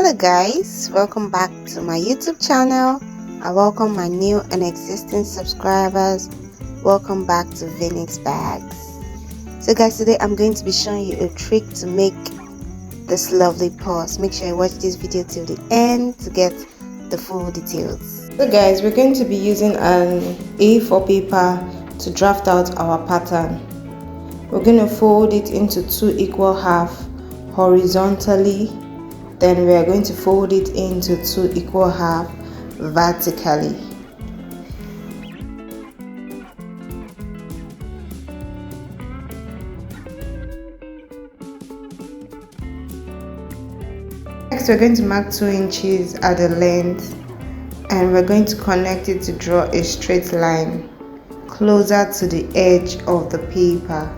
Hello guys, welcome back to my YouTube channel. I welcome my new and existing subscribers. Welcome back to Phoenix Bags. So guys, today I'm going to be showing you a trick to make this lovely purse. Make sure you watch this video till the end to get the full details. So guys, we're going to be using an A4 paper to draft out our pattern. We're going to fold it into 2 equal halves horizontally. Then we are going to fold it into 2 equal halves vertically. Next, we're going to mark 2 inches at the length, and we're going to connect it to draw a straight line closer to the edge of the paper.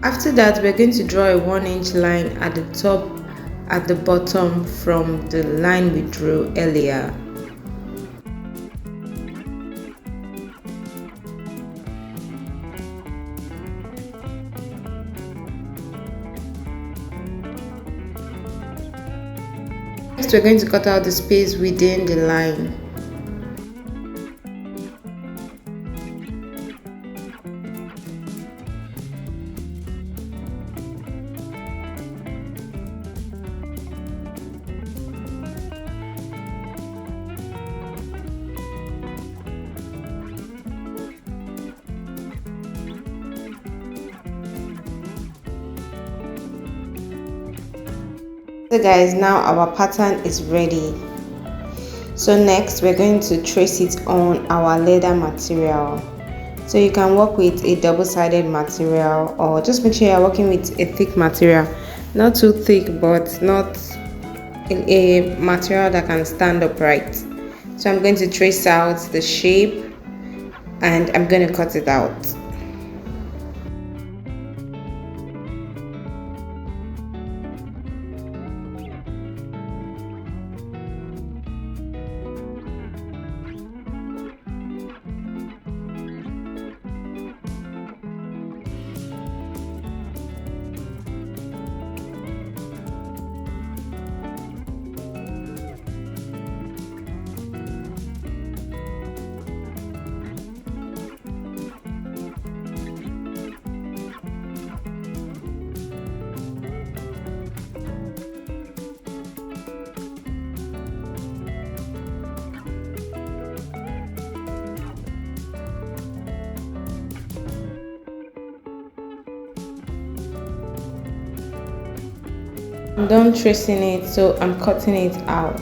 After that, we're going to draw a 1-inch line at the top, at the bottom from the line we drew earlier. Next, we're going to cut out the space within the line. So guys, now our pattern is ready. So next we're going to trace it on our leather material. So you can work with a double-sided material, or just make sure you're working with a thick material, not too thick but not a material that can stand upright. So I'm going to trace out the shape and I'm going to cut it out. I'm done tracing it, so I'm cutting it out.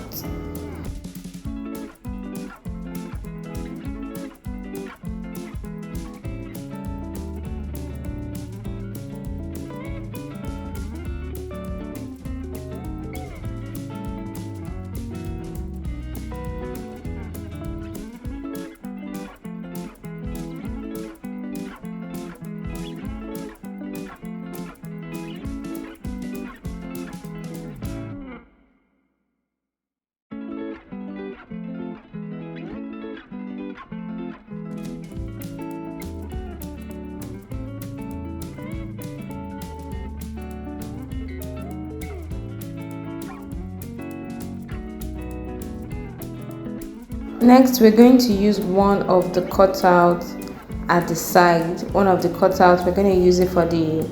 Next, we're going to use one of the cutouts at the side. One of the cutouts, we're going to use it for the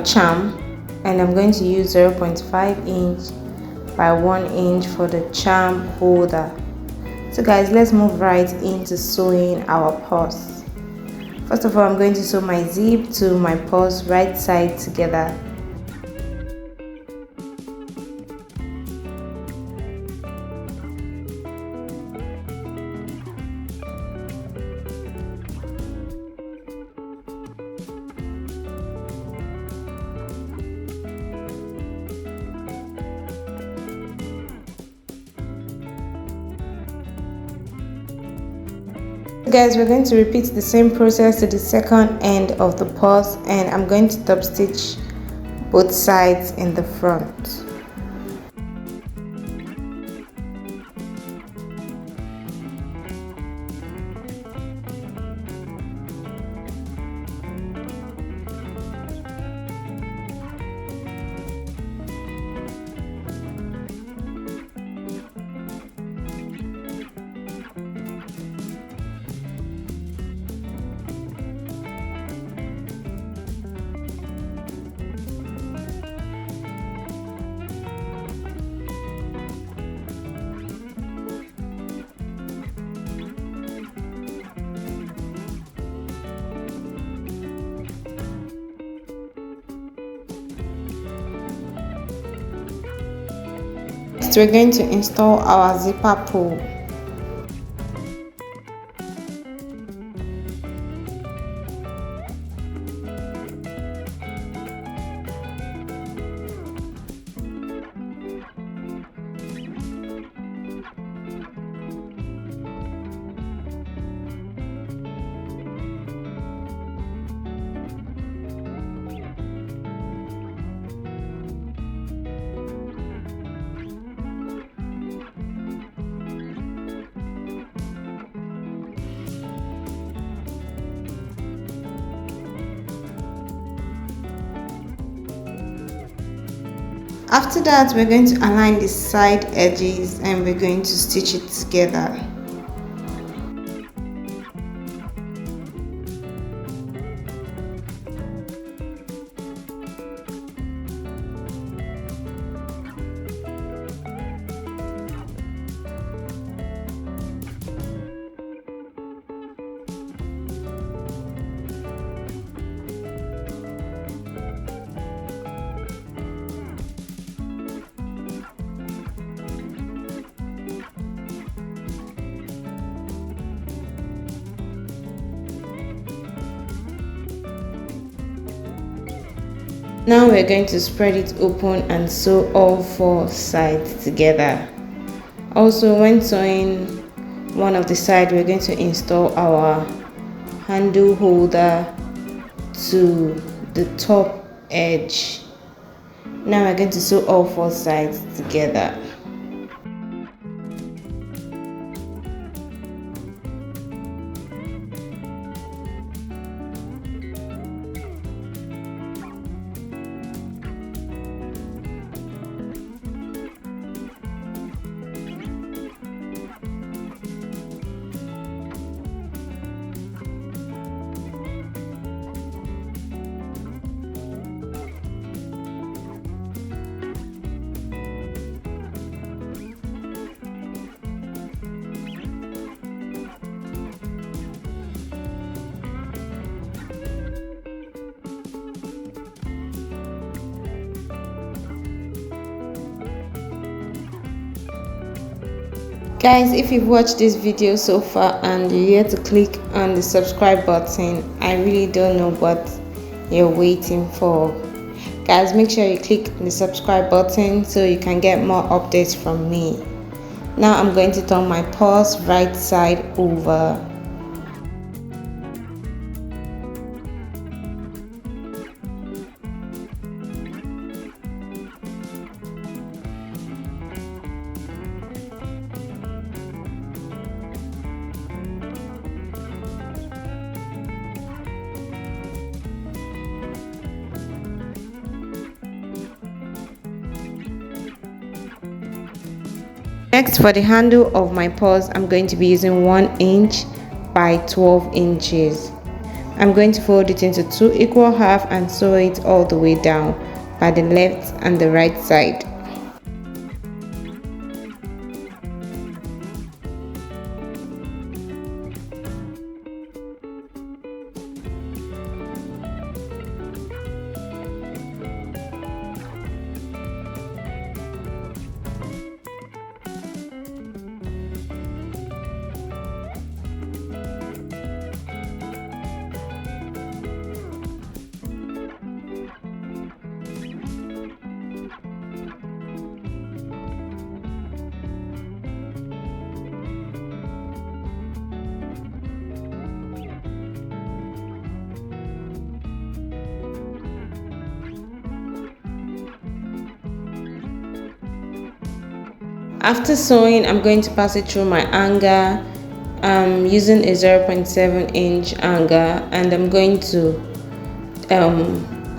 charm, and I'm going to use 0.5 inch by 1 inch for the charm holder. So guys, let's move right into sewing our purse. First of all, I'm going to sew my zip to my purse right side together. Guys, we're going to repeat the same process to the second end of the purse, and I'm going to top stitch both sides in the front. Next, we're going to install our zipper pull. After that, we're going to align the side edges and we're going to stitch it together. Now we're going to spread it open and sew all 4 sides together. Also, when sewing one of the sides, we're going to install our handle holder to the top edge. Now we're going to sew all 4 sides together. Guys, if you've watched this video so far and you're here to click on the subscribe button, I really don't know what you're waiting for. Guys, make sure you click the subscribe button so you can get more updates from me. Now I'm going to turn my purse right side over. Next, for the handle of my purse, I'm going to be using 1 inch by 12 inches. I'm going to fold it into 2 equal halves and sew it all the way down by the left and the right side. After sewing, I'm going to pass it through my hanger. I'm using a 0.7 inch hanger and I'm going to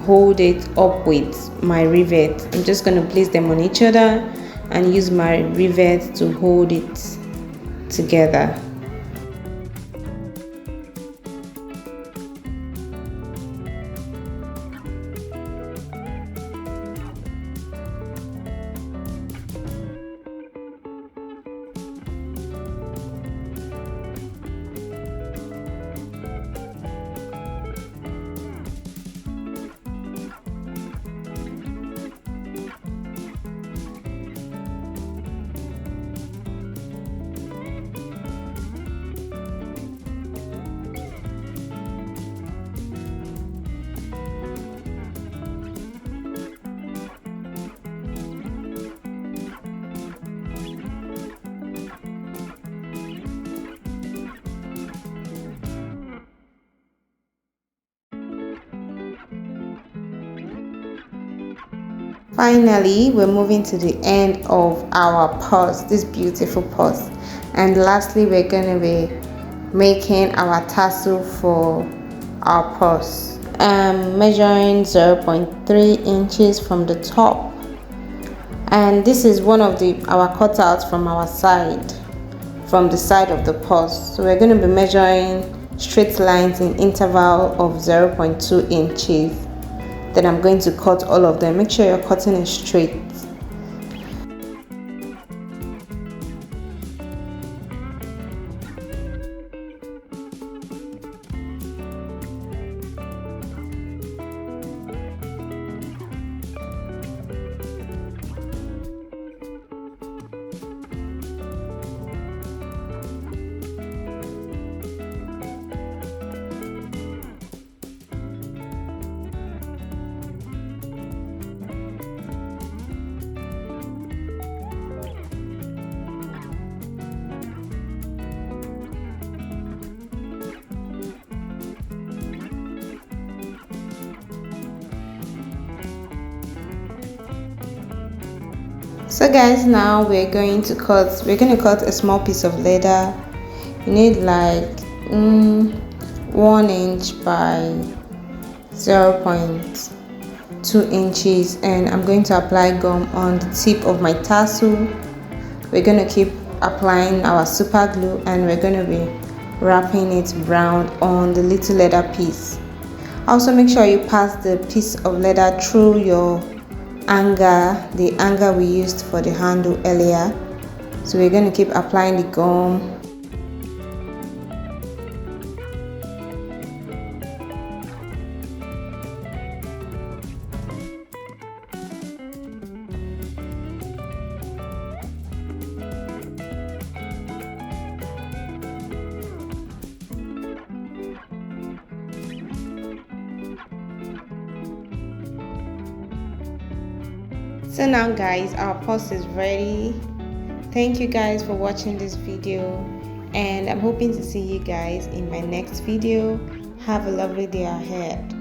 hold it up with my rivet. I'm just going to place them on each other and use my rivet to hold it together. Finally, we're moving to the end of our purse, this beautiful purse. And lastly, we're going to be making our tassel for our purse. I'm measuring 0.3 inches from the top, and this is one of our cutouts from our side, from the side of the purse. So we're going to be measuring straight lines in interval of 0.2 inches. Then I'm going to cut all of them. Make sure you're cutting it straight. So guys, now we're going to cut a small piece of leather. You need like 1 inch by 0.2 inches, and I'm going to apply gum on the tip of my tassel. We're going to keep applying our super glue, and we're going to be wrapping it round on the little leather piece. Also make sure you pass the piece of leather through your the anger we used for the handle earlier. So we're going to keep applying the gum. So now guys, our purse is ready. Thank you guys for watching this video, and I'm hoping to see you guys in my next video. Have a lovely day ahead.